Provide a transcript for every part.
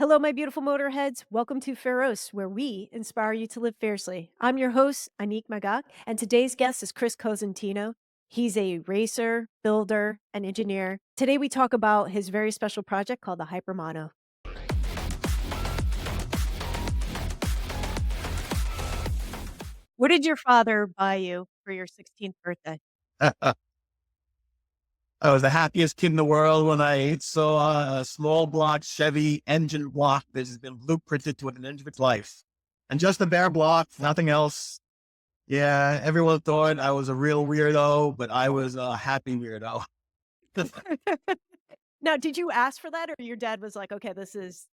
Hello, my beautiful motorheads. Welcome to Féroce, where we inspire you to live fiercely. I'm your host, Annick, and today's guest is Chris Cosentino. He's a racer, builder, and engineer. Today, we talk about his very special project called the Hypermono. What did your father buy you for your 16th birthday? I was the happiest kid in the world when I saw a small block Chevy engine block that has been blueprinted to an inch of its life. And just a bare block, nothing else. Yeah, everyone thought I was a real weirdo, but I was a happy weirdo. Now, did you ask for that, or your dad was like, okay,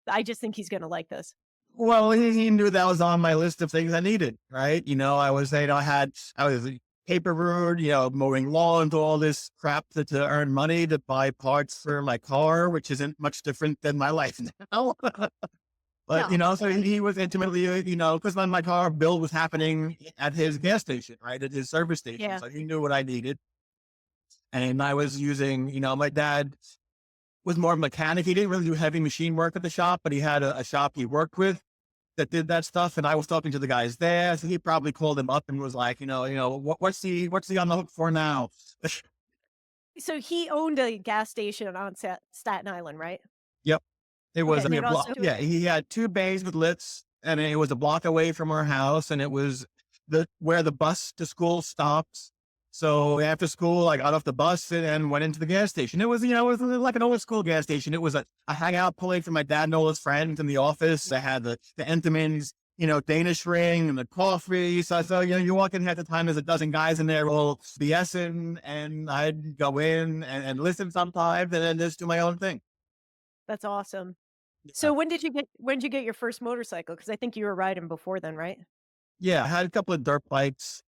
I just think he's going to like this? Well, he knew that was on my list of things I needed, right? I was a paper road, mowing lawns, all this crap to earn money to buy parts for my car, which isn't much different than my life now. But, No. so he was intimately, because my car build was happening at his gas station, right? At his service station. Yeah. So he knew what I needed. And I was using, my dad was more mechanic. He didn't really do heavy machine work at the shop, but he had a shop he worked with that did that stuff. And I was talking to the guys there. So he probably called him up and was like, what's he on the hook for now? So he owned a gas station on Staten Island, right? Yep. It Okay. was, I And mean, it a block. also, Yeah. He had two bays with lits and it was a block away from our house. And it was where the bus to school stops. So after school, I got off the bus and went into the gas station. It was like an old school gas station. It was a hangout point for my dad and all his friends in the office. I had the Entenmann's, Danish ring and the coffee. So you walk in half the time, there's a dozen guys in there all BSing, and I'd go in and listen sometimes and then just do my own thing. that's awesome. Yeah. So when did you get your first motorcycle? Because I think you were riding before then, right? Yeah. I had a couple of dirt bikes.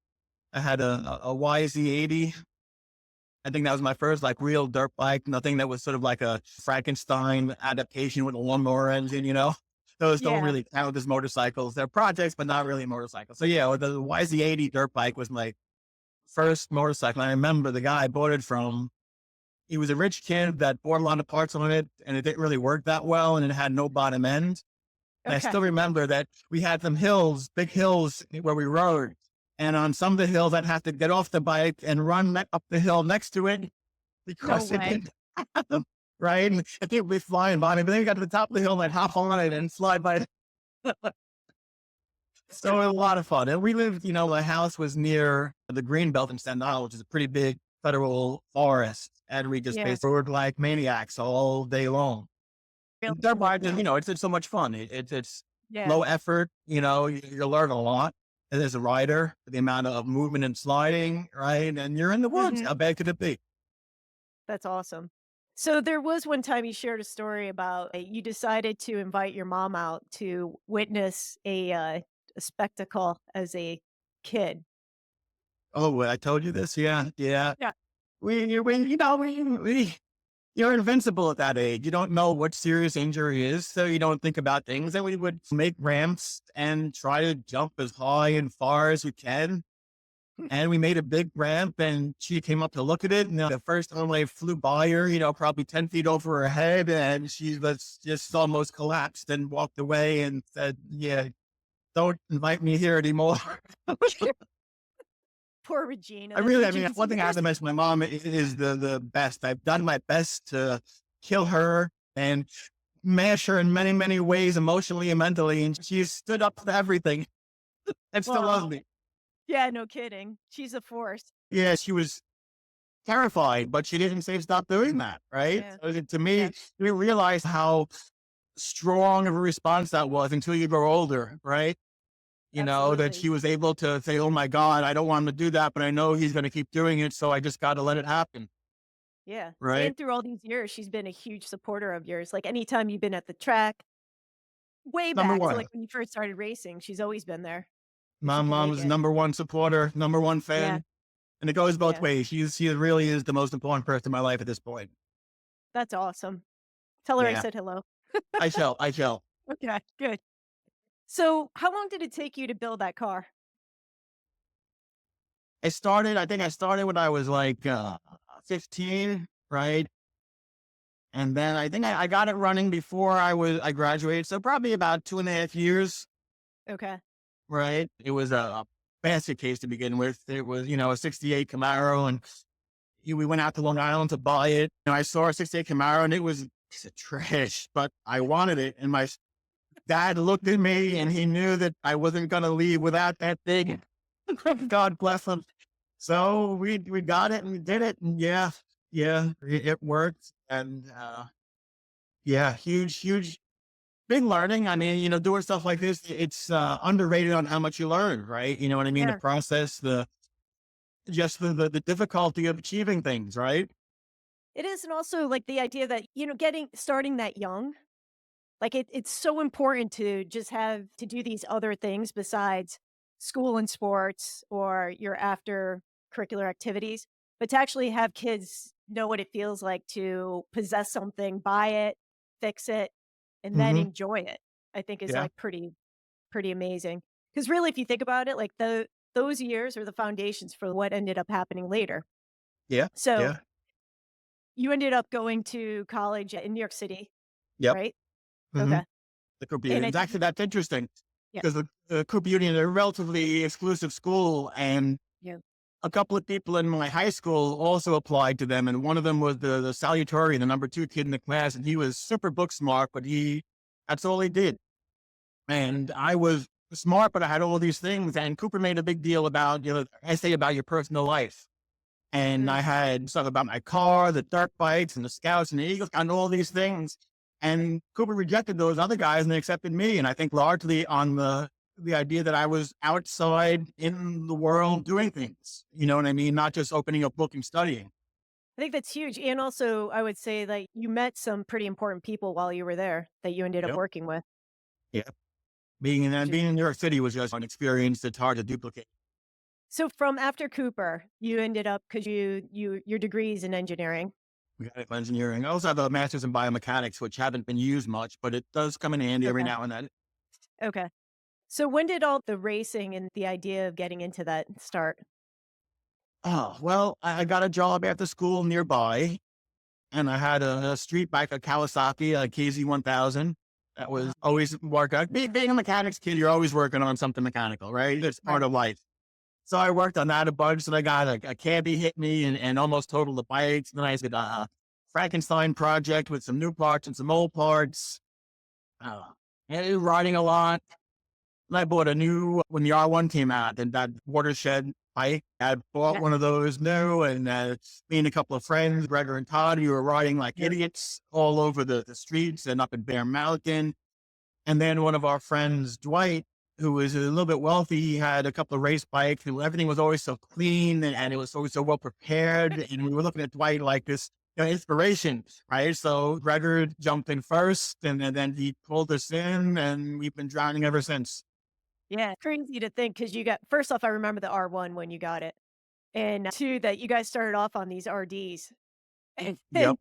I had a YZ80. I think that was my first like real dirt bike. Nothing that was sort of like a Frankenstein adaptation with a lawnmower engine. Those don't Yeah. really count as motorcycles. They're projects, but not really motorcycles. So yeah, the YZ80 dirt bike was my first motorcycle. I remember the guy I bought it from. He was a rich kid that bought a lot of parts on it, and it didn't really work that well, and it had no bottom end. And I Okay. still remember that we had some hills, big hills where we rode. And on some of the hills, I'd have to get off the bike and run up the hill next to it No because it way. didn't happen, right? And I think we'd be flying by me, but then we got to the top of the hill and I'd hop on it and slide by. So it was a lot of fun. And we lived, the house was near the green belt in Staten Island, which is a pretty big federal forest. And we just Yeah. basically rode like maniacs all day long. Really? And dirt bike is, it's so much fun. It's Yeah. low effort, you learn a lot. And as a rider, the amount of movement and sliding, right? And you're in the woods. Mhm. How bad could it be? That's awesome. So there was one time you shared a story about you decided to invite your mom out to witness a spectacle as a kid. Oh, well, I told you this. Yeah. Yeah. Yeah. You're invincible at that age. You don't know what serious injury is. So you don't think about things. And we would make ramps and try to jump as high and far as we can. And we made a big ramp and she came up to look at it. And the first time I flew by her, probably 10 feet over her head. And she was just almost collapsed and walked away and said, yeah, don't invite me here anymore. Poor Regina. I That's really, I mean, Regina's one thing I have to mention, my mom is the best. I've done my best to kill her and mash her in many, many ways, emotionally and mentally. And she stood up to everything and still loves Wow. me. Yeah, no kidding. She's a force. Yeah, she was terrified, but she didn't say stop doing that, right? Yeah. So to me, Yeah. you realize how strong of a response that was until you grow older, right? That Absolutely. she was able to say, oh my God, I don't want him to do that, but I know he's going to keep doing it. So I just got to let it happen, Yeah. right? And through all these years, she's been a huge supporter of yours. Like anytime you've been at the track, way Number back to one. like when you first started racing, she's always been there if My she can make mom's it. number one supporter, number one Yeah. fan. And it goes both Yeah. ways. She really is the most important person in my life at this point. That's awesome. Tell her I Yeah. said hello. I shall. Okay, good. So, how long did it take you to build that car? I think I started when I was like 15, right? And then I think I got it running before I graduated. So probably about 2.5 years, Okay. right? It was a basket case to begin with. It was, a 68 Camaro, and we went out to Long Island to buy it. And I saw a 68 Camaro, and it was a piece of trash, but I wanted it. And my dad looked at me, and he knew that I wasn't going to leave without that thing. God bless him. So we got it and we did it. And yeah, it worked. And yeah, huge, big learning. I mean, doing stuff like this, it's underrated on how much you learn, right? You know what I mean? The Yeah. process, just the difficulty of achieving things, right? It is, and also, like, the idea that, starting that young, like, it's so important to just have to do these other things besides school and sports or your after curricular activities, but to actually have kids know what it feels like to possess something, buy it, fix it, and then Hmm. enjoy it, I think is, Yeah, like, pretty amazing. Because really, if you think about it, like, those years are the foundations for what ended up happening later. yeah, So, yeah. you ended up going to college in New York City, Yep. right? Hmm. Okay, The Cooper and Union. I It's think actually that's interesting yeah, because the Cooper Union is a relatively exclusive school, and yeah, a couple of people in my high school also applied to them, and one of them was the salutary, the number two kid in the class, and he was super book smart, but that's all he did. And I was smart, but I had all these things. And Cooper made a big deal about, essay about your personal life. And mm, I had stuff about my car, the dirt bikes, and the scouts and the eagles, and all these things. And Cooper rejected those other guys and they accepted me. And I think largely on the idea that I was outside in the world doing things. You know what I mean? Not just opening a book and studying. I think that's huge, and also, I would say, that you met some pretty important people while you were there that you ended up Yep. working with, Yeah. Being in which is being in New York City was just an experience that's hard to duplicate. so from after Cooper, you ended up because your degree's in engineering. Mechanical engineering. I also have a master's in biomechanics, which haven't been used much, but it does come in handy every Okay, now and then. okay. So when did all the racing and the idea of getting into that start? Oh, well, I got a job after school nearby, and I had a street bike, a Kawasaki, a KZ 1000. That was Wow. always work out. Being a mechanics kid, you're always working on something mechanical, right? It's part Right. of life. So I worked on that a bunch, and I got a cabbie hit me and almost totaled the bikes. And then I did a Frankenstein project with some new parts and some old parts. Uh, and riding a lot. And I bought a new when the R1 came out, and that watershed bike. I bought Yeah, one of those new, and me and a couple of friends, Gregor and Todd, we were riding like yeah, idiots all over the streets and up in Bear Mountain. And then one of our friends, Dwight, who was a little bit wealthy, he had a couple of race bikes, and everything was always so clean and it was always so well prepared. And we were looking at Dwight like this, inspiration, right? So Gregor jumped in first, and then he pulled us in, and we've been drowning ever since. yeah. Crazy to think because you got first off, I remember the R1 when you got it, and 2, that you guys started off on these RDs. Yep.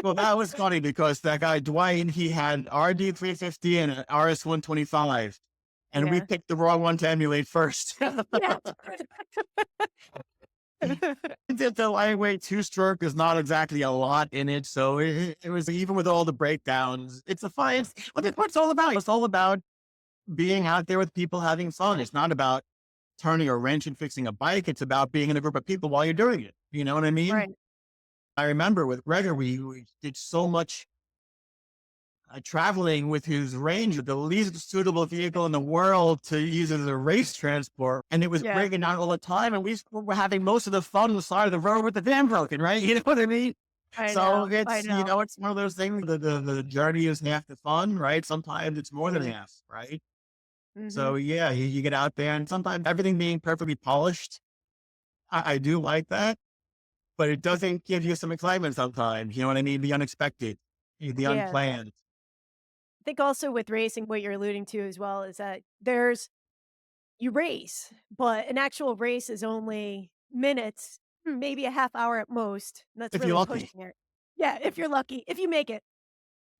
Well, that was funny because that guy Dwight, he had RD 350 and an RS 125, and we Yeah. picked the wrong one to emulate first. Yeah. The lightweight two stroke is not exactly a lot in it, so it was even with all the breakdowns. It's a fun. It's what it's all about. It's all about being out there with people having fun. It's not about turning a wrench and fixing a bike. It's about being in a group of people while you're doing it. You know what I mean? Right. I remember with Gregor, we did so much traveling with his Ranger, the least suitable vehicle in the world to use as a race transport. And it was Yeah. breaking down all the time. And we were having most of the fun on the side of the road with the dam broken, right? You know what I mean? I So know, I it's, know. it's one of those things. The journey is half the fun, right? Sometimes it's more than Mm, half, right? mhm. So yeah, you get out there and sometimes everything being perfectly polished. I do like that, but it doesn't give you some excitement sometimes. You know what I mean? The unexpected, the Yeah. unplanned. I think also with racing, what you're alluding to as well is that you race, but an actual race is only minutes, maybe a half hour at most, and that's If you're really lucky. pushing it. Yeah, if you're lucky, if you make it,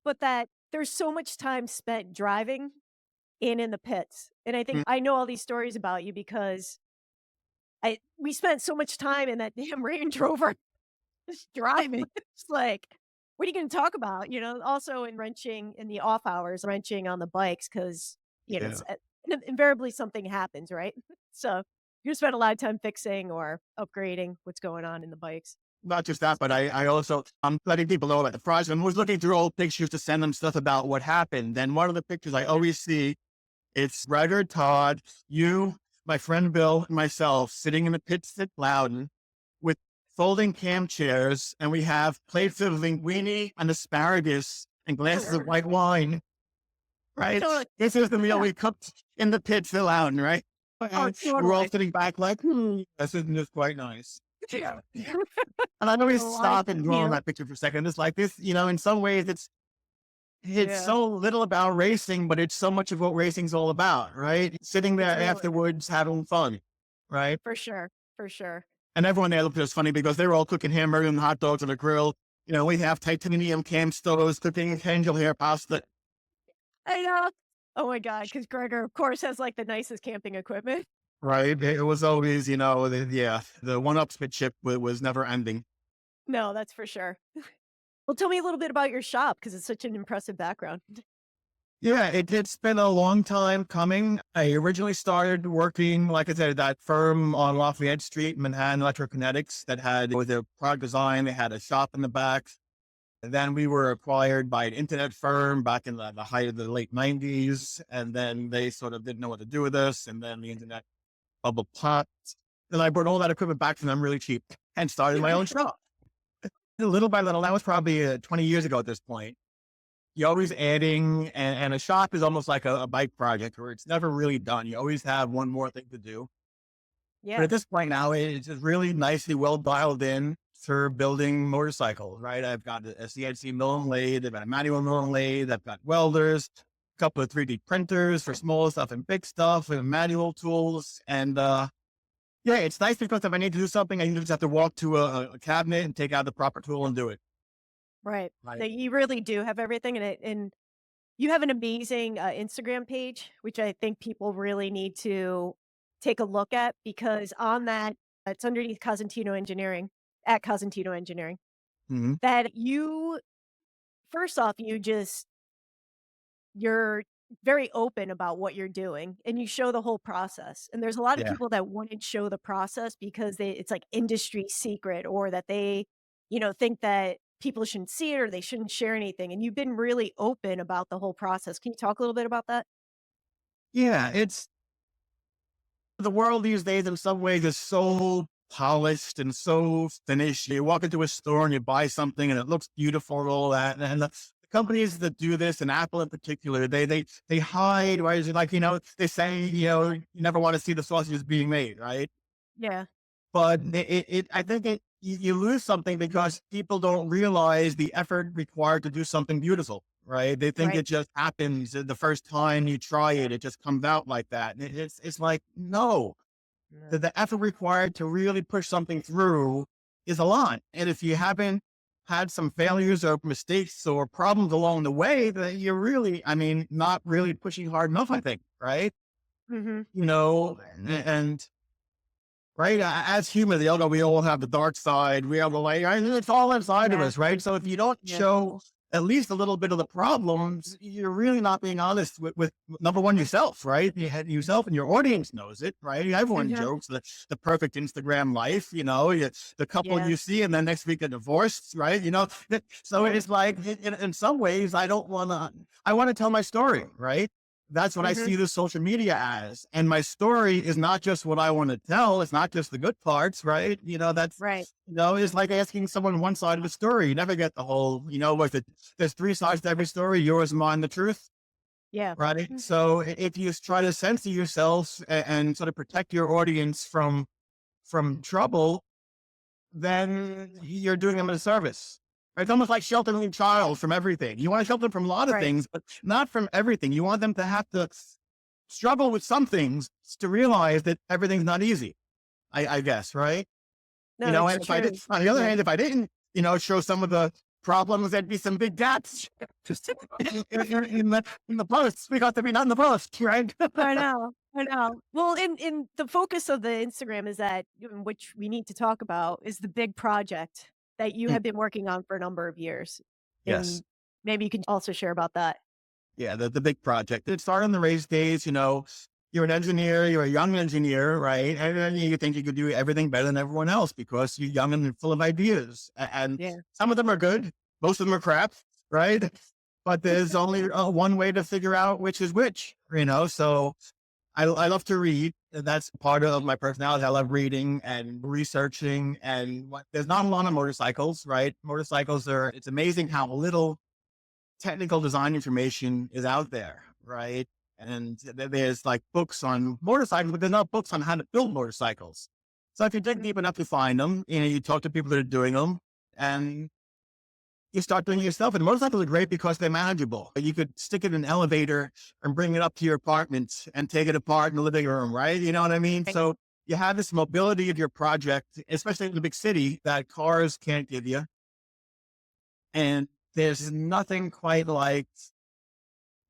but that there's so much time spent driving in the pits, and I think Mm. I know all these stories about you because we spent so much time in that damn Range Rover just driving. It's like, what are you gonna talk about? Also in wrenching in the off hours, wrenching on the bikes because Yeah. it's invariably something happens, right? So, you spend a lot of time fixing or upgrading what's going on in the bikes. Not just that, but I also, I'm letting people know about the project. I was looking through old pictures to send them stuff about what happened. And one of the pictures I always see, it's Ryder, Todd, you, my friend Bill, and myself sitting in the pits at Loudon with folding cam chairs, and we have plates of linguine and asparagus and glasses of white wine, right? Totally. This is the meal Yeah. we cooked in the pits at Loudon, right? Oh, And we're all totally. sitting back like, this isn't just quite nice. Yeah. And I always Oh, I stop and dwell on yeah. that picture for a second. It's like this, in some ways it's Yeah. so little about racing, but it's so much of what racing's all about, right? Sitting there It's really afterwards having fun, right? for sure, for sure. And everyone there looked at us funny because they were all cooking hamburgers and hot dogs on a grill. We have titanium cam stoves cooking angel hair pasta, I know. Oh my god, because Gregor, of course, has, like, the nicest camping equipment. right? It was always, the one-upsmanship was never ending. No, that's for sure. Well, tell me a little bit about your shop because it's such an impressive background. Yeah, it's been a long time coming. I originally started working, like I said, at that firm on Lafayette Street, Manhattan Electrokinetics, it was a product design. They had a shop in the back. And then we were acquired by an internet firm back in the height of the late 90s. And then they sort of didn't know what to do with us. And then the internet bubble popped. Then I brought all that equipment back from them really cheap and started my own shop. Little by little, that was probably 20 years ago at this point. You're always adding, and a shop is almost like a bike project where it's never really done. You always have one more thing to do. But Yeah, at this point now, it's just really nicely well dialed in for building motorcycles, right? I've got a CNC mill and lathe, I've got a manual mill and lathe, I've got welders, a couple of 3D printers for small stuff and big stuff, and manual tools. And yeah, it's nice because if I need to do something, I just have to walk to a cabinet and take out the proper tool and do it. right. Right. That you really do have everything, and you have an amazing, Instagram page, which I think people really need to take a look at because on that it's underneath Cosentino Engineering, at Cosentino Engineering, Hmm. that you first off, you're very open about what you're doing and you show the whole process. And there's a lot of Yeah. people that wouldn't show the process because it's like industry secret or that they think that people shouldn't see it or they shouldn't share anything. And you've been really open about the whole process. Can you talk a little bit about that? Yeah. It's the world these days in some ways is so polished and so finished. You walk into a store and you buy something and it looks beautiful and all that. And the companies that do this, and Apple in particular, they hide. Right? Is it like they say you never want to see the sausages being made, right? Yeah. But I think you lose something because people don't realize the effort required to do something beautiful, right? They think Right. it just happens the first time you try it. It just comes out like that. And it's like, no, No. the effort required to really push something through is a lot. And if you haven't had some failures or mistakes or problems along the way, that you're really, I mean, not really pushing hard enough, I think, right? Mhm. And right? As humans, we all have the dark side. We have the light. Right? It's all inside of Yeah. us, right? So if you don't Yeah. show at least a little bit of the problems, you're really not being honest with number one yourself, right? You had yourself, and your audience knows it, right? Everyone Mhm. jokes the perfect Instagram life, the couple Yeah. you see, and then next week they're divorced, right? So Yeah. it's like in some ways, I don't want to. I want to tell my story, right? That's what I Mhm. see the social media as. And my story is not just what I want to tell. It's not just the good parts, right? Right. It's like asking someone one side of the story. You never get the whole, there's three sides to every story, yours, mine, the truth, Yeah. right? Mm. So if you try to censor yourself and sort of protect your audience from trouble, then you're doing them a service. It's almost like sheltering a child from everything. You want to shelter them from a lot of Right. things, but not from everything. You want them to have to struggle with some things to realize that everything's not easy. I guess, right? No, it's And if I did, true. on the other Yeah. hand, if I didn't, show some of the problems, there'd be some big gaps just in the posts. We got to be not in the post, right? I know, I know. Well, in the focus of the Instagram is that which we need to talk about, is the big project that you have been working on for a number of years. Yes. And maybe you can also share about that. Yeah, the big project. It started in the race days, you're an engineer, you're a young engineer, right? And then you think you could do everything better than everyone else because you're young and full of ideas. And Yeah. some of them are good, most of them are crap, right? But there's only one way to figure out which is which, So I love to read. And that's part of my personality. I love reading and researching. And there's not a lot of motorcycles, right? It's amazing how little technical design information is out there, right? And there's like books on motorcycles, but there's not books on how to build motorcycles. So if you dig deep enough to find them, you talk to people that are doing them and you start doing it yourself. And motorcycles are great because they're manageable. You could stick it in an elevator and bring it up to your apartment and take it apart in the living room, right? You know what I mean? Right. So you have this mobility of your project, especially in the big city that cars can't give you. And there's nothing quite like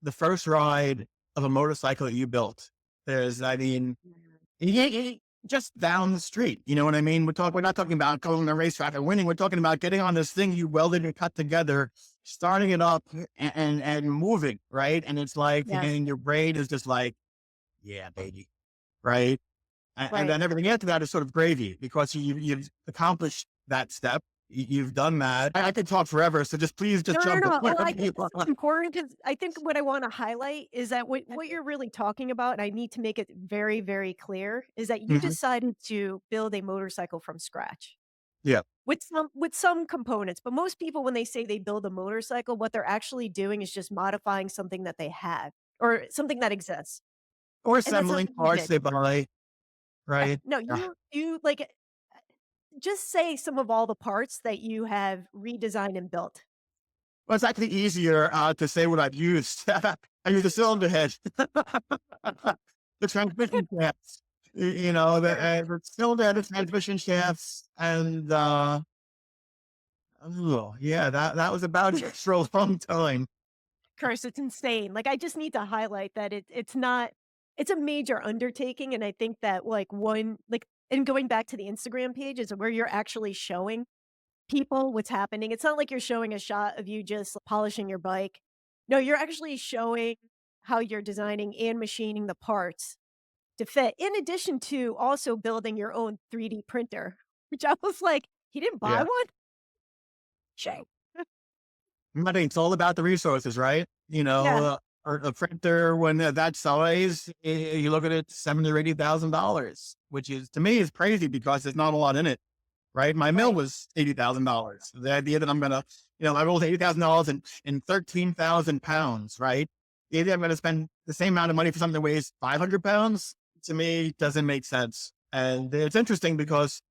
the first ride of a motorcycle that you built. I mean, just down the street. You know what I mean? We're not talking about going on the racetrack and winning. We're talking about getting on this thing you welded and cut together, starting it up and moving, right? And it's like, Yeah. and your brain is just like, yeah, baby, right? And Right. then everything after that is sort of gravy because you've accomplished that step. You've done that. I could talk forever, so please just No, no, jump in no. Well, I wherever think you this is want. important because I think what I wanna highlight is that what you're really talking about, and I need to make it very, very clear, is that you Mhm. decided to build a motorcycle from scratch Yeah, with some components, but most people, when they say they build a motorcycle, what they're actually doing is just modifying something that they have or something that exists, or and that's not assembling what you parts did. they buy, Yeah. right? No, Yeah. you like, just say some of all the parts that you have redesigned and built. Well, it's actually easier to say what I've used. I use the cylinder head, the transmission shafts, Sure. the cylinder head, the transmission shafts, and oh, yeah, that was about it for a long time. Curse, it's insane. Like, I just need to highlight that it's not it's a major undertaking, and I think that, like, one like and going back to the Instagram page is where you're actually showing people what's happening. It's not like you're showing a shot of you just polishing your bike. No, you're actually showing how you're designing and machining the parts to fit, in addition to also building your own 3D printer, which I was like, "He didn't buy Yeah, one?" Shame. I think it's all about the resources, right? Yeah, Or a printer when that size, you look at it, $70,000 or $80,000, which is to me is crazy because there's not a lot in it. Right? My mill right. was $80,000. The idea that I'm gonna, I rolled $80,000 in 13,000 pounds, right? The idea I'm gonna spend the same amount of money for something that weighs 500 pounds to me doesn't make sense. And it's interesting because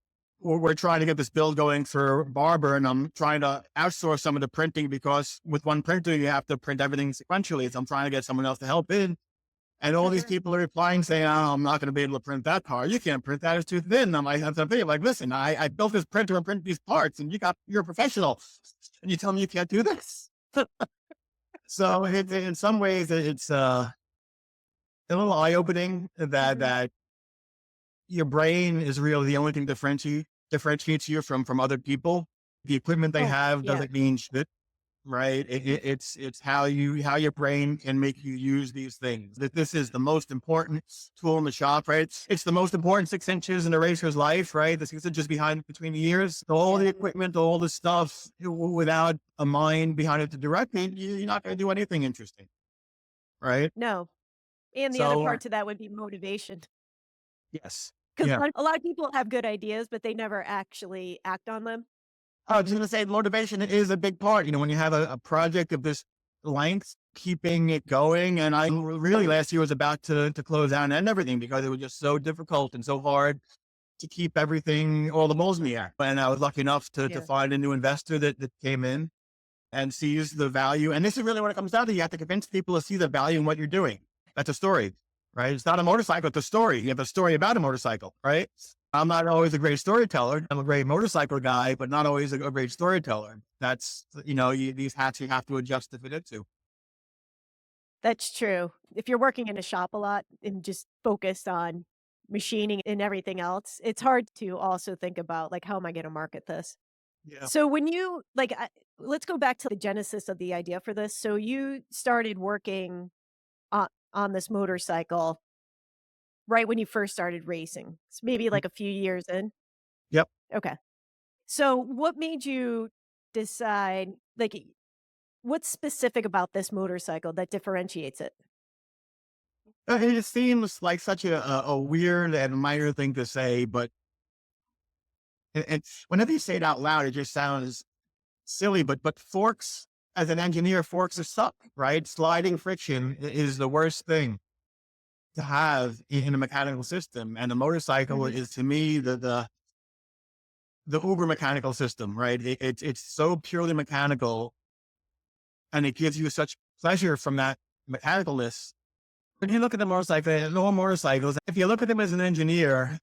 we're trying to get this build going for Barber, and I'm trying to outsource some of the printing because with one printer you have to print everything sequentially. So I'm trying to get someone else to help in. And all these Mhm. people are replying saying, "Oh, I'm not going to be able to print that part. You can't print that. It's too thin." I'm like, listen, I built this printer and print these parts and you're a professional and you tell me you can't do this. So in some ways it's a little eye opening Mhm. that your brain is really the only thing differentiates you from other people. The equipment they Oh, have yeah. doesn't mean shit. Right. It's how your brain can make you use these things. That this is the most important tool in the shop, right? It's the most important 6 inches in a racer's life, right? The 6 inches behind between the ears. So all Yeah. the equipment, all the stuff without a mind behind it to direct it, you're not going to do anything interesting, right? No. And the other So part to that would be motivation, yes, 'cause yeah. a lot of people have good ideas, but they never actually act on them. I was going to say motivation is a big part. When you have a project of this length, keeping it going. And I really last year was about to close down and everything because it was just so difficult and so hard to keep everything, all the moles in the air. And I was lucky enough to Yeah. find a new investor that came in and sees the value. And this is really what it comes down to. You have to convince people to see the value in what you're doing. That's a story, right? It's not a motorcycle, it's a story. You have a story about a motorcycle, right? I'm not always a great storyteller. I'm a great motorcycle guy, but not always a great storyteller. That's, these hats you have to adjust to fit into. That's true. If you're working in a shop a lot and just focused on machining and everything else, it's hard to also think about, like, "How am I gonna market this?" Yeah. So when you like, let's go back to the genesis of the idea for this. So you started working on this motorcycle right when you first started racing. So maybe Mm, like a few years in. yep. Okay. So what made you decide? Like, what's specific about this motorcycle that differentiates it? It just seems like such a weird and minor thing to say, but and whenever you say it out loud, it just sounds silly. But forks, as an engineer, forks are suck, right? Sliding friction is the worst thing to have in a mechanical system, and a motorcycle Mhm. is to me the uber mechanical system, right? It's so purely mechanical, and it gives you such pleasure from that mechanicalness. When you look at the motorcycle, all motorcycles, if you look at them as an engineer,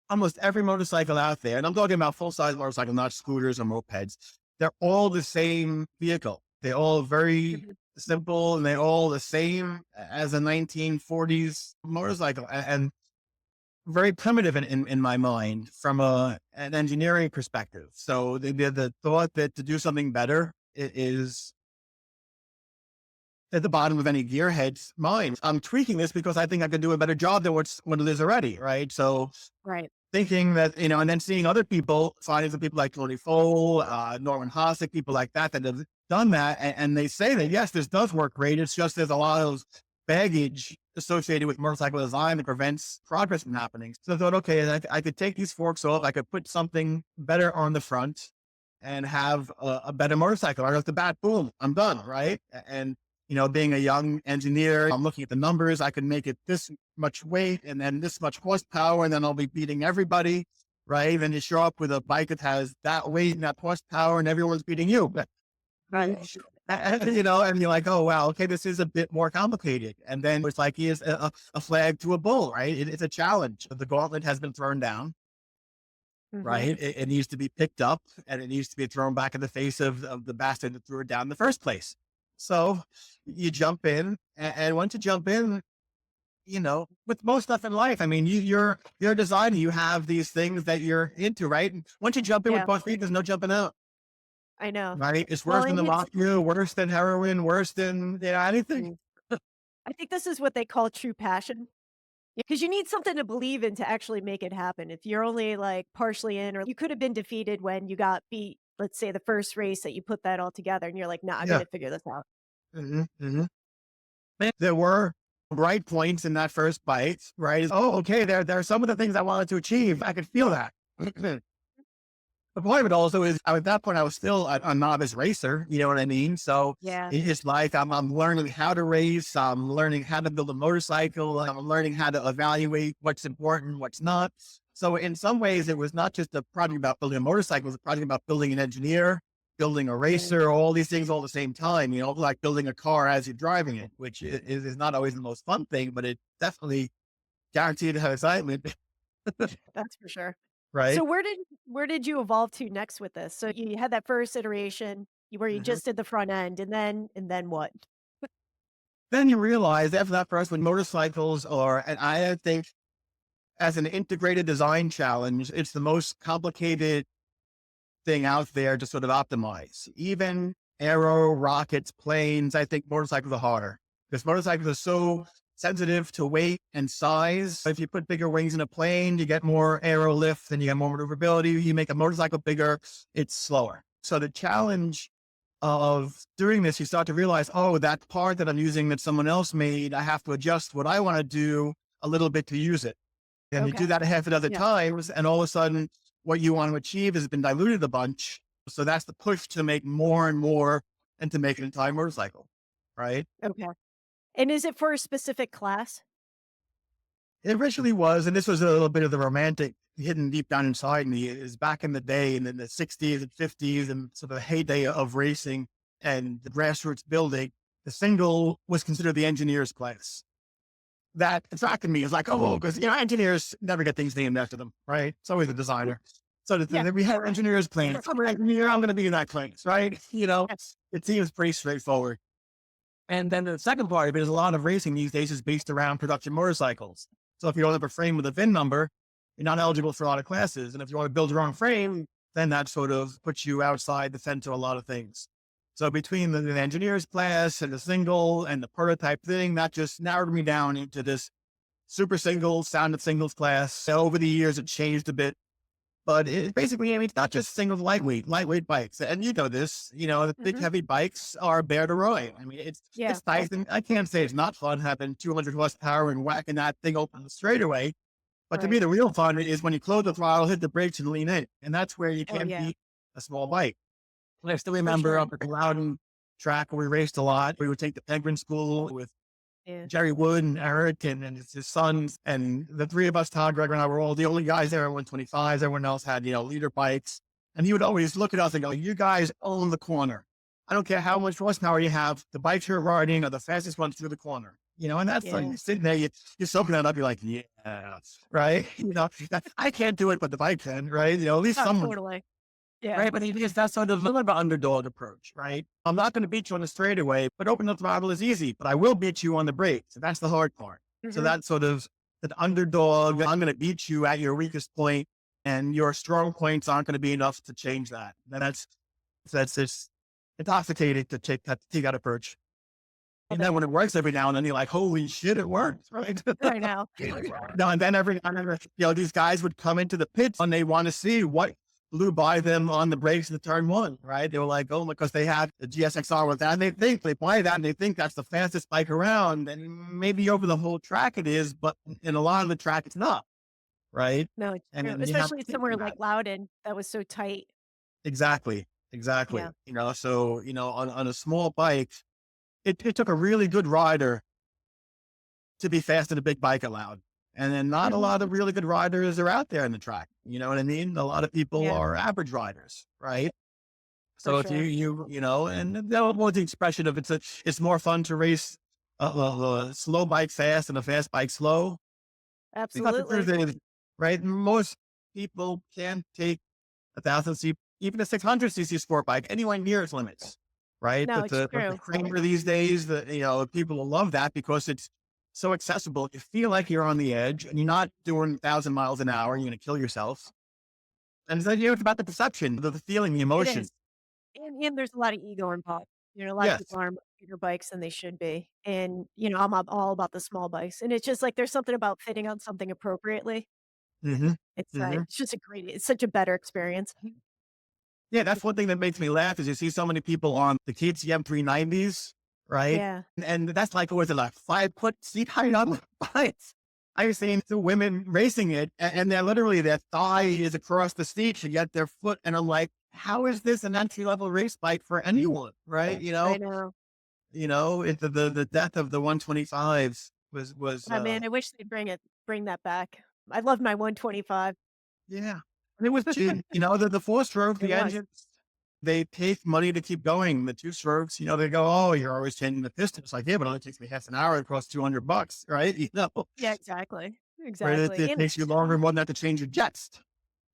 almost every motorcycle out there, and I'm talking about full size motorcycle, not scooters or mopeds, they're all the same vehicle. They're all very Mhm. simple, and they're all the same as a 1940s motorcycle, and very primitive in my mind from an engineering perspective. So the thought that to do something better is at the bottom of any gearhead's mind. I'm tweaking this because I think I can do a better job than what it is already, right? So Right. thinking that, and then seeing other people, finding some people like Tony Fole, Norman Hossack, people like that have done that. And they say that, yes, this does work great. It's just there's a lot of baggage associated with motorcycle design that prevents progress from happening. So I thought, okay, I could take these forks off. I could put something better on the front and have a better motorcycle. Right off the bat, boom, I'm done, right? And being a young engineer, I'm looking at the numbers. I can make it this much weight and then this much horsepower, and then I'll be beating everybody, right? Then you show up with a bike that has that weight and that horsepower, and everyone's beating you. Right. And you're like, oh, wow, okay, this is a bit more complicated. And then it's like, here's a flag to a bull, right? It's a challenge. The gauntlet has been thrown down, Mhm. right? It needs to be picked up, and it needs to be thrown back in the face of the bastard that threw it down in the first place. So you jump in, and once you jump in, with most stuff in life, I mean, you're a designer. You have these things that you're into, right? And once you jump in with Yeah, both feet, there's no jumping out, I know. right? It's Well, worse than and the it's mafia, worse than heroin, worse than anything. mm, I think this is what they call true passion. Because you need something to believe in to actually make it happen. If you're only, like, partially in or you could have been defeated when you got beat, let's say, the first race that you put that all together, and you're like, "Nah, I'm Yeah. gonna figure this out." Hmm. There were bright points in that first bite, right? Oh, okay. There are some of the things I wanted to achieve. I could feel that. The point of it also is, at that point, I was still a novice racer. You know what I mean? So Yeah, it's like I'm learning how to race. I'm learning how to build a motorcycle. I'm learning how to evaluate what's important, what's not. So in some ways, it was not just a project about building a motorcycle. It was a project about building an engineer, building a yeah. racer, all these things all at the same time. Like building a car as you're driving it, which is not always the most fun thing, but it definitely guaranteed to have excitement, That's for sure. So right? where did you evolve to next with this? So you had that first iteration, where you Mhm. just did the front end, and then what? Then you realize after that first when motorcycles are, and I think as an integrated design challenge, it's the most complicated thing out there to sort of optimize. Even aero, rockets, planes, I think motorcycles are harder because motorcycles are so sensitive to weight and size. If you put bigger wings in a plane, you get more aero lift and you get more maneuverability. You make a motorcycle bigger, it's slower. So the challenge of doing this, you start to realize, oh, that part that I'm using that someone else made, I have to adjust what I want to do a little bit to use it. And you Okay. do that a half a dozen Yeah. times, and all of a sudden, what you want to achieve has been diluted a bunch. So that's the push to make more and more and to make an entire motorcycle, right? Okay. And is it for a specific class? It originally was, and this was a little bit of the romantic hidden deep down inside me, is back in the day and in the 60s and 50s and sort of the heyday of racing and the grassroots building. The single was considered the engineer's class. That attracted me. Is like, oh, because engineers never get things named after them, right? It's always a designer. So Yeah. we had engineers class. I'm an engineer. I'm going to be in that class, right? Yes. It seems pretty straightforward. And then the second part of it is a lot of racing these days is based around production motorcycles. So if you don't have a frame with a VIN number, you're not eligible for a lot of classes. And if you want to build your own frame, then that sort of puts you outside the fence of a lot of things. So between the engineer's class and the single and the prototype thing, that just narrowed me down into this super singles, sounded singles class. So over the years, it changed a bit. But it basically, I mean, it's not just singles lightweight bikes. And you know this, the big Mhm. heavy bikes are bear to ride. I mean, Yeah. it's nice. And I can't say it's not fun having 200 horsepower and whacking that thing open the straightaway. But to me, Right. the real fun is when you close the throttle, hit the brakes and lean in. And that's where you Oh, can't yeah. beat a small bike. I still For remember sure. up at the Loudon track where we raced a lot. We would take the Penguin School with Yeah. Jerry Wood and Eric and his sons. And the three of us, Todd, Gregor, and I were all the only guys there at 125s. Everyone else had, leader bikes. And he would always look at us and go, you guys own the corner. I don't care how much horsepower you have. The bikes you're riding are the fastest ones through the corner. And that's like Yeah. you're sitting there, you're soaking that up. You're like, yeah, right. I can't do it, but the bike can, right? At least Oh, someone, totally. Yeah. right? But it is that sort of a little bit of an underdog approach, right? I'm not going to beat you on the straightaway, but open the throttle is easy, but I will beat you on the brakes. And that's the hard part. So Mhm. that's sort of that underdog. I'm going to beat you at your weakest point, and your strong points aren't going to be enough to change that. And that's just intoxicating to take that approach. Love And then it. when it works every now and then, you're like, holy shit, it works, right? I know. No, and then these guys would come into the pits and they want to see what blew by them on the brakes in the turn one, right? They were like, oh, because they had the GSXR with that. And they buy that and they think that's the fastest bike around. And maybe over the whole track it is, but in a lot of the track, it's not, right? No, it's And true, then you have to especially think somewhere of like that. Loudon that was so tight. Exactly. Yeah. Exactly. So, on a small bike, it took a really good rider to be fast in a big bike allowed. And then not a Mhm. lot of really good riders are out there in the track. You know what I mean? A lot of people Yeah, are average riders, right? for So if sure. and that was the expression of it's more fun to race a slow bike fast and a fast bike slow. Because the truth Absolutely. is, right, most people can't take 1,000 cc, even a 600 cc sport bike, anywhere near its limits, right? No, But it's the true. Kramer these days, people will love that because it's so accessible. You feel like you're on the edge and you're not doing 1,000 miles an hour. You're going to kill yourself. And so, it's about the perception, the feeling, the It emotion. is. And there's a lot of ego involved. A lot of Yes. people are on bigger bikes than they should be. And, I'm all about the small bikes. And it's just like there's something about fitting on something appropriately. hmm It's hmm it's just it's such a better experience. Yeah, that's one thing that makes me laugh is you see so many people on the KTM 390s, right? Yeah. And that's like, was it like 5 foot seat height on the bikes? I've seen the women racing it, and they're literally their thigh is across the seat to get their foot, and I'm like, how is this an entry level race bike for anyone, right? I know. The death of the 125s was Oh, man, I wish they'd bring that back. I love my 125. yeah, and it was cheap. The 4 stroke, It the was. engines, they take money to keep going. The 2 strokes, they go, oh, you're always changing the piston. It's like, yeah, but it only takes me half an hour. It costs $200, right? Yeah, exactly. Where it Exactly. And takes you longer and more than that to change your jets.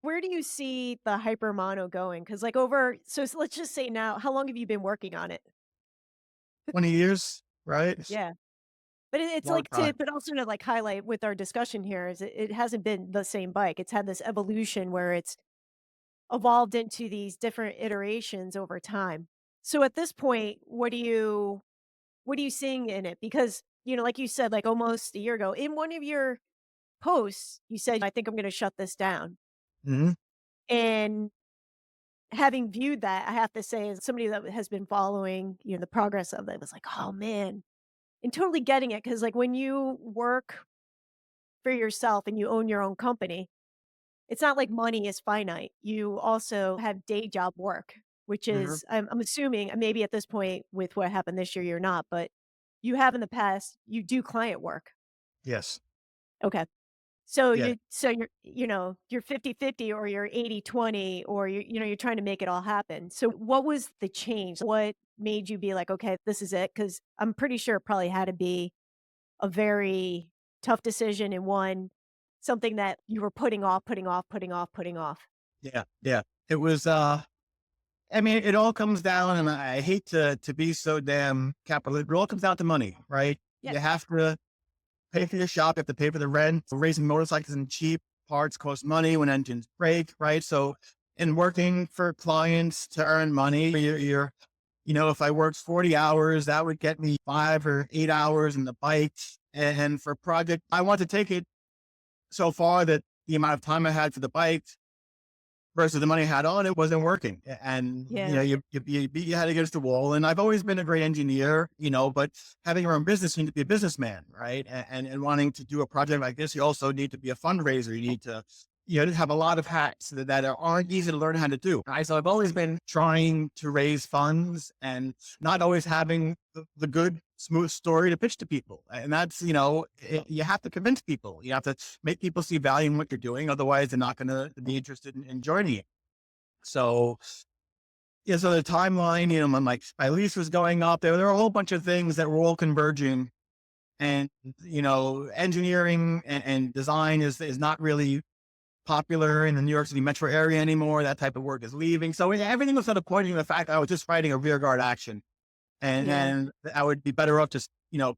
where do you see the Hypermono going? Because like over let's just say now, how long have you been working on it? 20 years, right? Yeah. But it's Long like time. but also to like highlight with our discussion here is it hasn't been the same bike. It's had this evolution where it's evolved into these different iterations over time. So at this point, what are you seeing in it? Because, like you said, like almost a year ago, in one of your posts, you said, I think I'm gonna shut this down. hmm And having viewed that, I have to say, as somebody that has been following, the progress of it, was like, oh man. And totally getting it. Cause like when you work for yourself and you own your own company, it's not like money is finite. You also have day job work, which hmm is, I'm assuming, maybe at this point with what happened this year, you're not, but you have in the past, you do client work. Yes. Okay. So Yeah. you're 50-50 or you're 80-20 or you're trying to make it all happen. So what was the change? What made you be like, okay, this is it? Because I'm pretty sure it probably had to be a very tough decision and one something that you were putting off, putting off, putting off, putting off. Yeah. Yeah. It was, I mean, it all comes down, and I hate to be so damn capitalist. It all comes down to money, right? Yeah. You have to pay for your shop, you have to pay for the rent. Racing motorcycles isn't cheap. Parts cost money when engines break, right? So in working for clients to earn money. If I worked 40 hours, that would get me 5 or 8 hours in the bike. And for project, I want to take it so far that the amount of time I had for the bike versus the money I had on it wasn't working. And, Yeah. you beat your head against the wall. And I've always been a great engineer, but having your own business, you need to be a businessman, right? And wanting to do a project like this, you also need to be a fundraiser. You need to, have a lot of hats that aren't easy to learn how to do. Right? So I've always been trying to raise funds and not always having the good, smooth story to pitch to people. And that's, you have to convince people. You have to make people see value in what you're doing. Otherwise, they're not going to be interested in joining you. So, yeah, so the timeline, my lease was going up. There were a whole bunch of things that were all converging. And, engineering and design is not really popular in the New York City metro area anymore. That type of work is leaving. So everything was sort of pointing to the fact that I was just fighting a rear guard action. Yeah. And I would be better off just,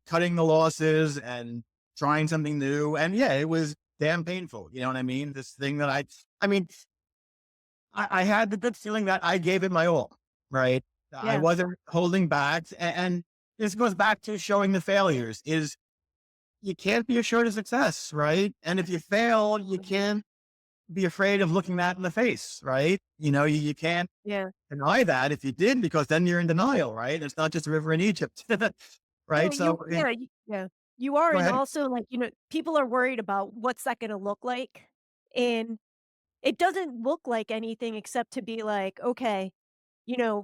cutting the losses and trying something new. And yeah, it was damn painful. You know what I mean? This thing that I had the good feeling that I gave it my all, right? I Yeah. wasn't holding back. And this goes back to showing the failures is you can't be assured of success, right? And if you fail, you can't be afraid of looking that in the face, right? You can't Yeah. deny that if you did, because then you're in denial, right? It's not just a river in Egypt, No, right? So, yeah, you are, go and ahead. also, like, people are worried about what's that gonna look like, and it doesn't look like anything except to be like, okay,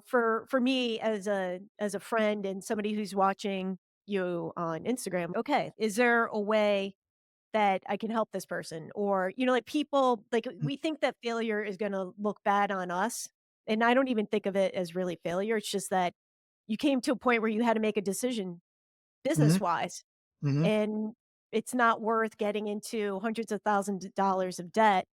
for me as a friend and somebody who's watching you on Instagram, okay, is there a way that I can help this person? Or, like people like we think that failure is gonna look bad on us. And I don't even think of it as really failure. It's just that you came to a point where you had to make a decision Hmm. business wise. Hmm. And it's not worth getting into hundreds of thousands of dollars of debt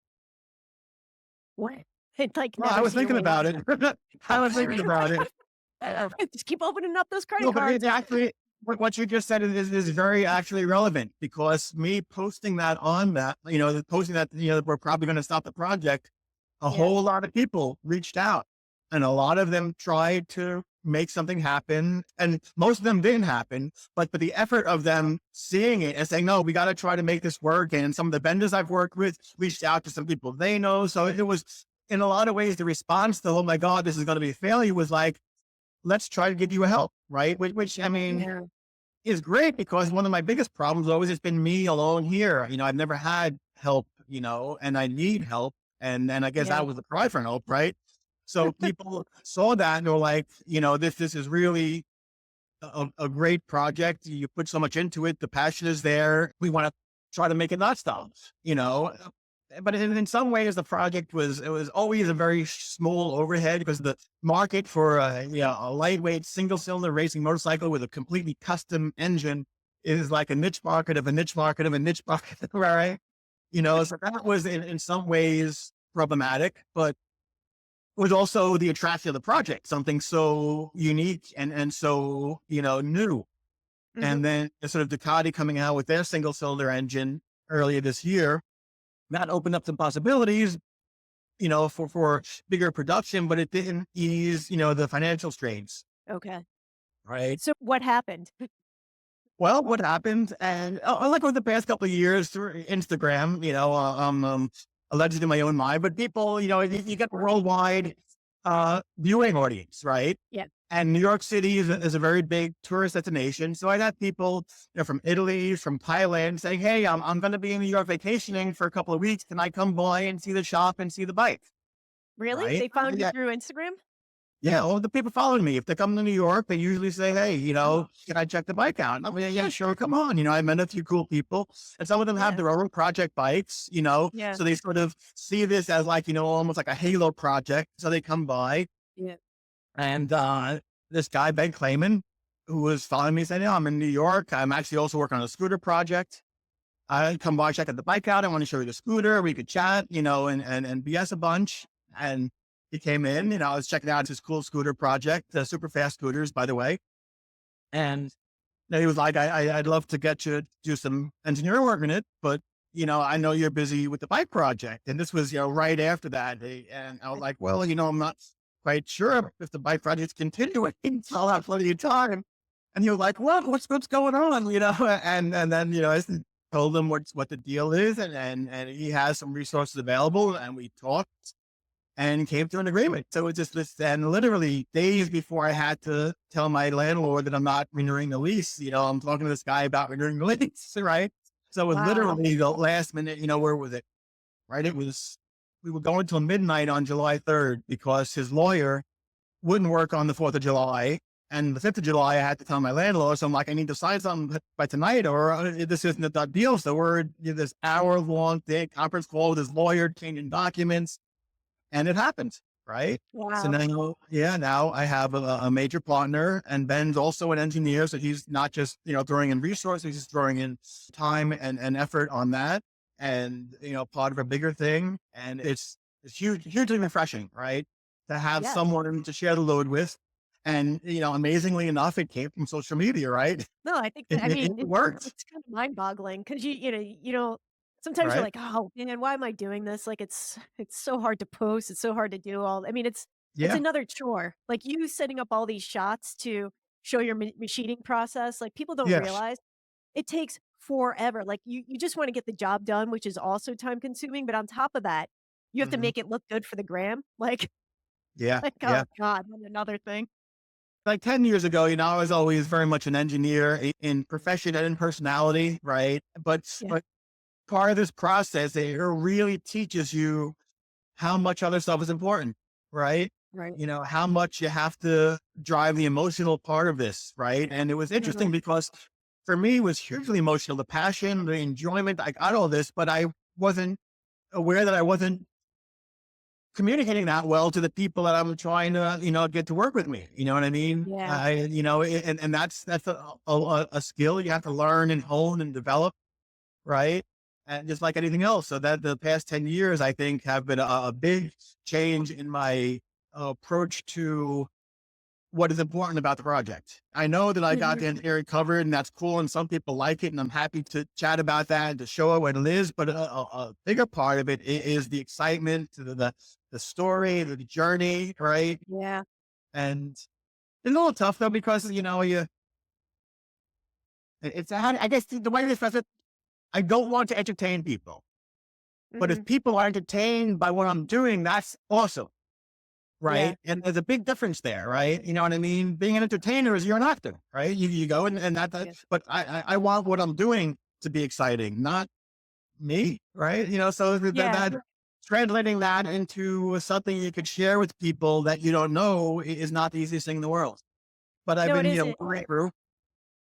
when and like Well, I never was see a thinking way out. about it. I was thinking about it. Just keep opening up those credit No, but it's cards. actually what you just said is very actually relevant, because me posting that on that, posting that, we're probably going to stop the project. A Yeah. whole lot of people reached out, and a lot of them tried to make something happen, and most of them didn't happen. But the effort of them seeing it and saying, "No, we got to try to make this work." And some of the vendors I've worked with reached out to some people they know. So it was, in a lot of ways, the response to, "Oh my God, this is going to be a failure," was like, let's try to give you a help, right? Which I mean, Yeah. is great, because one of my biggest problems always has been me alone here. I've never had help, and I need help. And I guess Yeah. that was the cry for help, right? So people saw that and they were like, this is really a great project. You put so much into it. The passion is there. We want to try to make it not stop, you know. But in some ways, the project was always a very small overhead, because the market for a lightweight single cylinder racing motorcycle with a completely custom engine is like a niche market of a niche market of a niche market, right? So that was in some ways problematic, but was also the attraction of the project, something so unique and so, new. Mhm. And then sort of Ducati coming out with their single cylinder engine earlier this year, that opened up some possibilities, for bigger production, but it didn't ease, the financial strains, Okay. right? So what happened? Well, what happened, and like over the past couple of years through Instagram, alleged in my own mind, but people, you get worldwide viewing audience, right? Yeah. And New York City is a very big tourist destination. So I had people, from Italy, from Thailand saying, "Hey, I'm going to be in New York vacationing for a couple of weeks. Can I come by and see the shop and see the bike?" Really? Right? They found you through Instagram? Yeah, all the people following me, if they come to New York, they usually say, "Hey, Oh, can I check the bike out?" And I'm like, "Yeah, sure, come on." I met a few cool people, and some of them have yeah. their own project bikes, Yeah. so they sort of see this as like, almost like a halo project. So they come by, Yeah. and this guy, Ben Clayman, who was following me, said, "Yeah, I'm in New York. I'm actually also working on a scooter project. I come by, check out the bike out. I want to show you the scooter. We could chat, and BS a bunch." And he came in, I was checking out his cool scooter project, the super fast scooters, by the way. And then he was like, I'd love to get you to do some engineering work in it, but I know you're busy with the bike project. And this was, right after that. And I was like, well, I'm not quite sure if the bike project's continuing. So I'll have plenty of time. And he was like, what's going on? And then, I told him what the deal is. And he has some resources available. And we talked and came to an agreement. So it just this, and literally days before I had to tell my landlord that I'm not renewing the lease, I'm talking to this guy about renewing the lease, right? So it was Wow. literally the last minute, where was it? Right? We were going till midnight on July 3rd because his lawyer wouldn't work on the 4th of July. And the 5th of July, I had to tell my landlord. So I'm like, I need to sign something by tonight or this isn't a done deal. So we're this hour long thing, conference call with his lawyer, changing documents. And it happened, right? So Wow. now I have a major partner, and Ben's also an engineer. So he's not just, throwing in resources, he's throwing in time and effort on that. And, part of a bigger thing. And it's hugely refreshing, right? To have Yes. someone to share the load with. And, amazingly enough, it came from social media, right? No, I think that It, I it, it mean, worked. it's kind of mind-boggling because sometimes you're Right. like, "Oh, man, why am I doing this?" Like, it's so hard to post, it's so hard to do all I mean, it's Yeah. another chore. Like, you setting up all these shots to show your machining process, like, people don't Yes. realize it takes forever. Like, you just wanna get the job done, which is also time consuming, but on top of that, you have to Hmm. make it look good for the gram. Like Yeah. like, oh Yeah. god, what another thing. Like 10 years ago, I was always very much an engineer in profession and in personality, right? Yeah. But part of this process, it really teaches you how much other stuff is important, right? Right. How much you have to drive the emotional part of this, right? And it was Mhm. interesting because for me, it was hugely emotional, the passion, the enjoyment. I got all this, but I wasn't aware that I wasn't communicating that well to the people that I'm trying to, get to work with me. You know what I mean? Yeah. And that's a skill you have to learn and hone and develop, right? And just like anything else. So that the past 10 years, I think, have been a big change in my approach to what is important about the project. I know that I got Mhm. the engineering covered and that's cool. And some people like it. And I'm happy to chat about that and to show it what it is. But a bigger part of it is the excitement, the story, the journey, right? Yeah. And it's a little tough though, because, I guess the way this was it, I don't want to entertain people. But if Mhm. people are entertained by what I'm doing, that's awesome. Yeah. Right. And there's a big difference there. Right. You know what I mean? Being an entertainer is you're an actor. Right. You go and that, Yeah. but I want what I'm doing to be exciting, not me. Right. So Yeah. that translating that into something you could share with people that you don't know is not the easiest thing in the world. But I've No, it been, isn't. going through.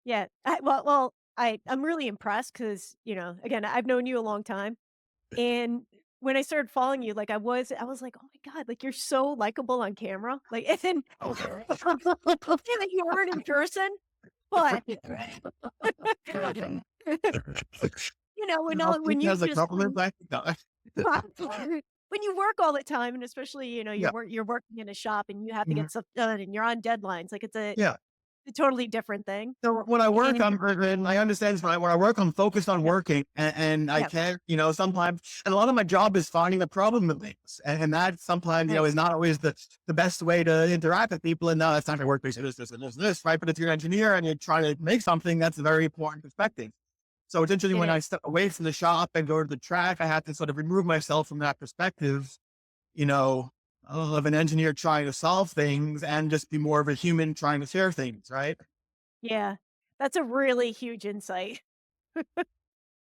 Yeah. I'm really impressed because again, I've known you a long time, and when I started following you, like, I was like, "Oh my god, like, you're so likable on camera." Like, and then yeah, that you weren't in person, but I'll take when it you as a just compliment. No. when you work all the time, and especially, Yeah. you're working in a shop and you have to Mhm. get stuff done and you're on deadlines, like, it's Yeah. a totally different thing, So when I work, and and I understand this, when I work, I'm focused on yeah, working, and I yeah, can't, sometimes, and a lot of my job is finding the problem in things, and that sometimes, right, is not always the best way to interact with people. And no, it's time to work based on this, and this, right? But if you're an engineer and you're trying to make something, that's a very important perspective. So it's interesting it when I is. step away from the shop and go to the track, I have to sort of remove myself from that perspective, you know, of an engineer trying to solve things and just be more of a human trying to share things, right? Yeah. That's a really huge insight.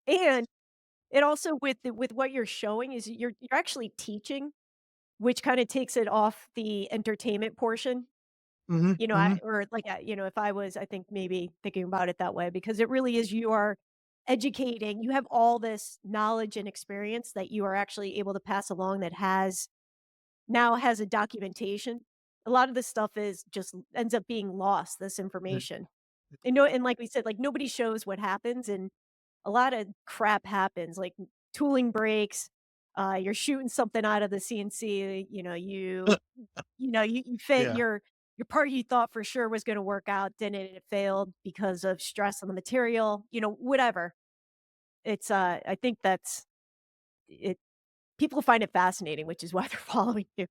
And it also with what you're showing is you're actually teaching, which kinda takes it off the entertainment portion, Hmm. I Hmm. or like, if I was, I think maybe thinking about it that way because it really is you are educating, you have all this knowledge and experience that you are actually able to pass along that has a documentation. A lot of this stuff is just ends up being lost, this information. And like we said, like, nobody shows what happens, and a lot of crap happens, like, tooling breaks, you're shooting something out of the CNC, you fit Yeah. your part you thought for sure was gonna work out, didn't, it failed because of stress on the material, whatever. I think that's it people find it fascinating, which is why they're following you.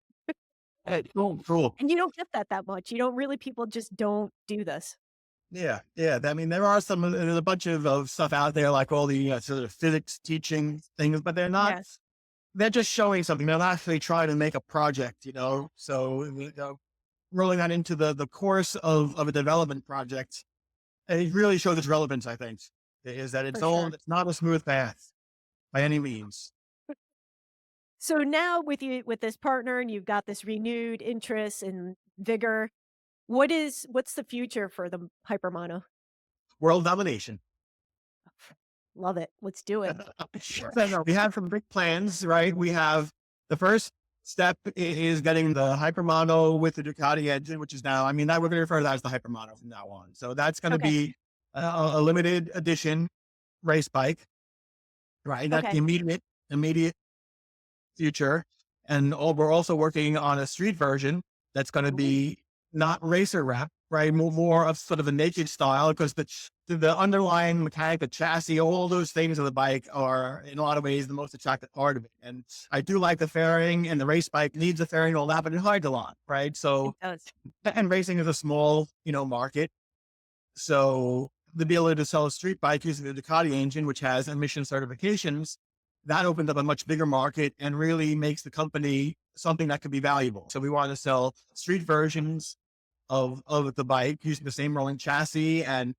Oh, cool. And you don't get that much. You don't really people just don't do this. Yeah, yeah. I mean, there are there's a bunch of stuff out there, like all the sort of physics teaching things, but they're not. Yeah, They're just showing something. They're not actually trying to make a project, you know. So rolling that into the course of a development project, it really shows its relevance. I think is that for sure. it's not a smooth path by any means. So now with this partner and you've got this renewed interest and vigor, what's the future for the Hypermono? World domination. Love it. Let's do it. So, no, we have some big plans, right? We have the first step is getting the Hypermono with the Ducati engine, which is now, I mean, that we're going to refer to that as the Hypermono from now on. So that's going to Okay. be a limited edition race bike, right? That's the Okay. immediate future. And we're also working on a street version that's going to Ooh, be not racer wrap, right? More of sort of a naked style because the underlying mechanic, the chassis, all those things of the bike are in a lot of ways the most attractive part of it. And I do like the fairing, and the race bike needs a fairing and all that, but it hides a lot, right? it So, does. and racing is a small, market. So the ability to sell a street bike using the Ducati engine, which has emission certifications, that opens up a much bigger market and really makes the company something that could be valuable. So we want to sell street versions of the bike using the same rolling chassis, and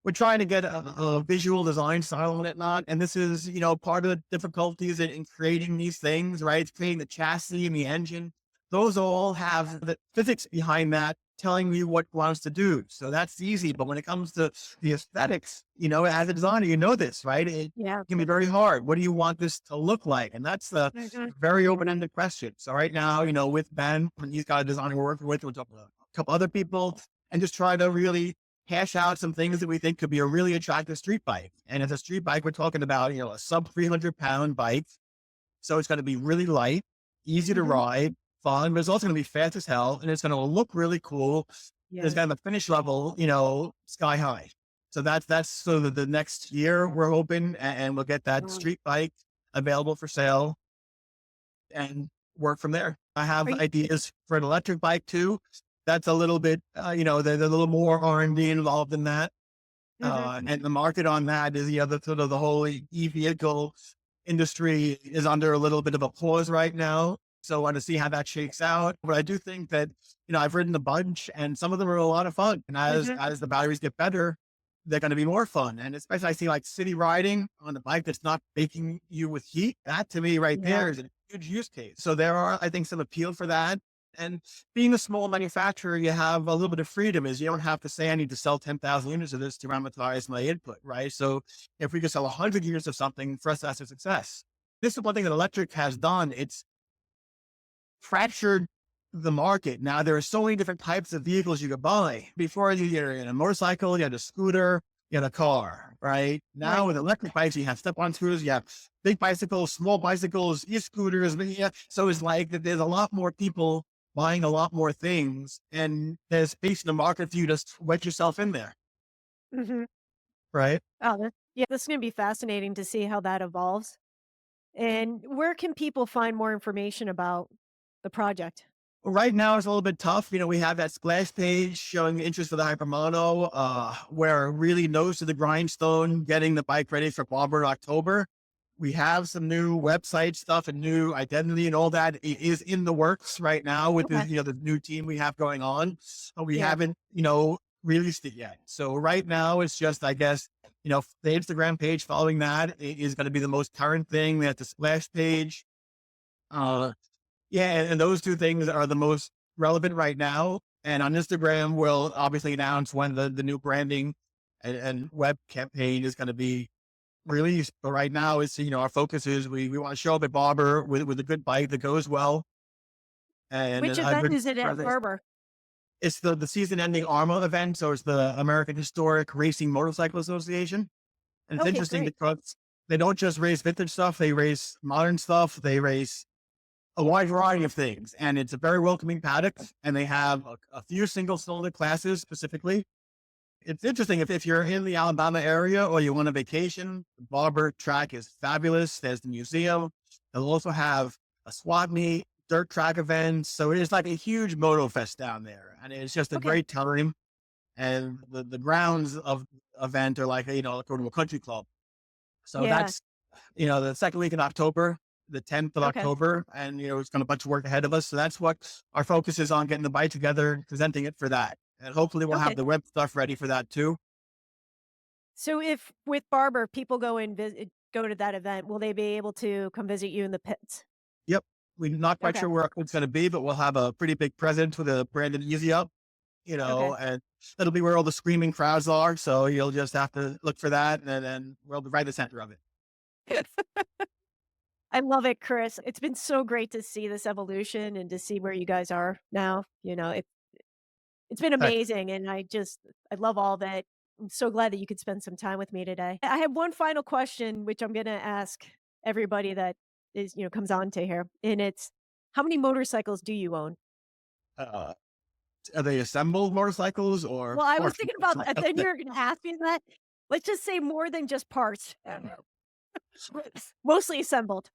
we're trying to get a visual design style on it, not. And this is, part of the difficulties in creating these things, right? It's creating the chassis and the engine. Those all have the physics behind that telling you what it wants to do. So that's easy. But when it comes to the aesthetics, as a designer, this, right? It Yeah. can be very hard. What do you want this to look like? And that's the Mhm. very open-ended question. So right now, with Ben, when he's got a designer we're working with, we'll talk about a couple other people and just try to really hash out some things that we think could be a really attractive street bike. And as a street bike, we're talking about, a sub 300-pound bike. So it's going to be really light, easy to Mhm. ride, fun, but it's also going to be fast as hell. And it's going to look really cool. And it's Yes. going to have a finish level, sky high. So that's sort of the next year we're hoping, and we'll get that Um, street bike available for sale and work from there. I are have you ideas for an electric bike too. That's a little bit, there's a little more R&D involved in that. Mhm. And the market on that is, the sort of the whole e-vehicle industry is under a little bit of a pause right now. So I want to see how that shakes out. But I do think that, I've ridden a bunch and some of them are a lot of fun. And Mhm. as the batteries get better, they're going to be more fun. And especially I see like city riding on a bike that's not baking you with heat. That to me right Yeah. there is a huge use case. So there are, I think, some appeal for that. And being a small manufacturer, you have a little bit of freedom is you don't have to say, I need to sell 10,000 units of this to amortize my input, right? So if we could sell 100 units of something, for us, that's a success. This is one thing that electric has done. It's fractured the market. Now there are so many different types of vehicles you could buy. Before you had a motorcycle, you had a scooter, you had a car, right? Now Right. with electric bikes, you have step-on scooters, you have big bicycles, small bicycles, e-scooters. Yeah. So it's like that there's a lot more people buying a lot more things, and there's space in the market for you to wedge yourself in there, Mhm. right? Oh, yeah, this is gonna be fascinating to see how that evolves. And where can people find more information about the project? Right now, it's a little bit tough. We have that splash page showing interest for the Hypermono, where really nose to the grindstone, getting the bike ready for Barber in October. We have some new website stuff and new identity and all that is in the works right now with Okay. the new team we have going on. But we Yeah. haven't, released it yet. So right now it's just, I guess, the Instagram page following that is going to be the most current thing. We have the splash page. Yeah, and those two things are the most relevant right now. And on Instagram, we'll obviously announce when the new branding and web campaign is going to be released. But right now, it's our focus is we want to show up at Barber with a good bike that goes well and Which a event good is it at presence. Barber? It's the season ending ARMA event, so it's the American Historic Racing Motorcycle Association, and it's Okay, interesting great. because they don't just race vintage stuff; they race modern stuff. They race a wide variety of things, and it's a very welcoming paddock. And they have a few single cylinder classes specifically, It's interesting if you're in the Alabama area or you want a vacation, the Barber track is fabulous. There's the museum. They'll also have a swap meet, dirt track events. So it is like a huge moto fest down there. And it's just a Okay. great time. And the grounds of event are like, go to a country club. So Yeah. that's, the second week in October, the 10th of Okay. October. And, it's got a bunch of work ahead of us. So that's what our focus is on, getting the bike together, presenting it for that. And hopefully we'll have Okay. the web stuff ready for that too. So if with Barber, people go and go to that event, will they be able to come visit you in the pits? Yep. We're not quite Okay. sure where it's going to be, but we'll have a pretty big present with a branded Easy Up, Okay. and that'll be where all the screaming crowds are. So you'll just have to look for that, and then we'll be right in the center of it. I love it, Chris. It's been so great to see this evolution and to see where you guys are now. It's been Thanks. amazing, and I love all of it. I'm so glad that you could spend some time with me today. I have one final question, which I'm gonna ask everybody that comes on to here, and it's, how many motorcycles do you own? Uh, are they assembled motorcycles or Well, I was parts thinking about that, motorcycles? then you're gonna ask me that. Let's just say more than just parts. Mostly assembled.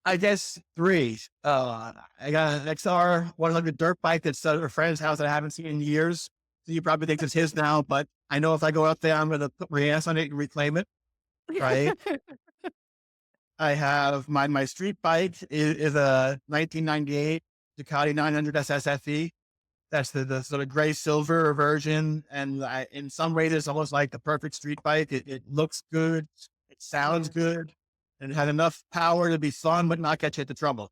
I guess three. I got an XR 100 dirt bike that's at a friend's house that I haven't seen in years. So you probably think it's his now, but I know if I go out there, I'm going to put my ass on it and reclaim it. Right. I have my street bike is a 1998 Ducati 900 SSFE. That's the sort of gray silver version. And in some ways, it's almost like the perfect street bike. It looks good. It sounds Yeah, good. And it had enough power to be fun, but not get you into trouble.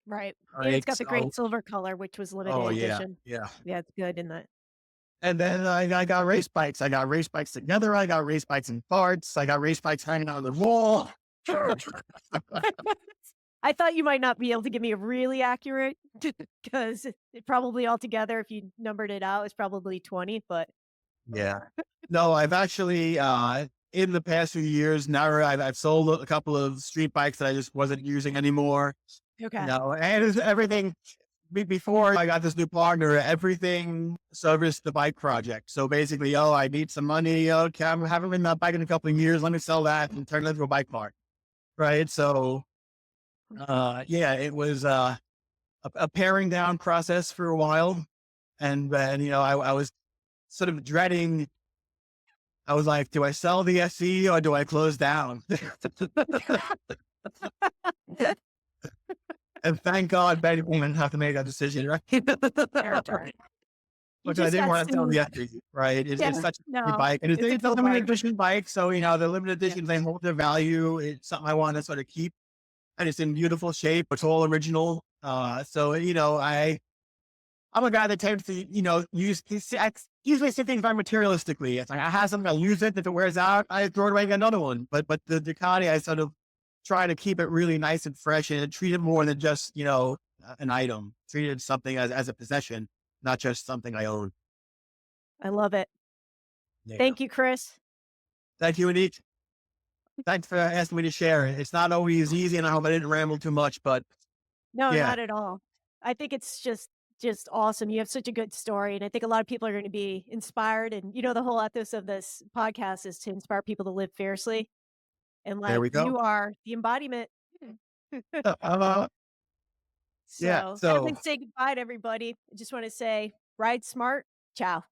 right. And it's Right. got the So, great silver color, which was oh limited yeah, edition. yeah. Yeah, it's good in that. And then I got race bikes. I got race bikes together. I got race bikes in parts. I got race bikes hanging on the wall. I thought you might not be able to give me a really accurate because it probably altogether, if you numbered it out, it's probably 20, but Yeah. No, I've actually, in the past few years, now I've sold a couple of street bikes that I just wasn't using anymore. okay. No, and it's everything before I got this new partner, everything serviced the bike project. So basically, oh, I need some money. Okay, I haven't ridden that bike in a couple of years. Let me sell that and turn it into a bike part. Right. So, yeah, it was a paring down process for a while. And then, I was sort of dreading. I was like, do I sell the SE or do I close down? And thank God Betty women have to make that decision, right? You Which I just didn't got want to sell the sued. SE, right? It's Yeah, such a pretty no, bike. And it's a it's a cool limited bike. edition bike. So, the limited Yeah. editions, they hold their value. It's something I want to sort of keep. And it's in beautiful shape. It's all original. So, I'm a guy that tends to, I usually see things very materialistically. It's like I have something, I'll use it. If it wears out, I throw it away and get another one. But the Ducati, I sort of try to keep it really nice and fresh and treat it more than just, an item. Treat it as something as a possession, not just something I own. I love it. Yeah. Thank you, Chris. Thank you, Annick. Thanks for asking me to share. It's not always easy, and I hope I didn't ramble too much, but No, yeah, not at all. I think it's just awesome. You have such a good story, and I think a lot of people are gonna be inspired, and, the whole ethos of this podcast is to inspire people to live fiercely, and, there like, we go. you are the embodiment. Uh, yeah. So, as I So say goodbye to everybody, I just wanna say, ride smart. Ciao.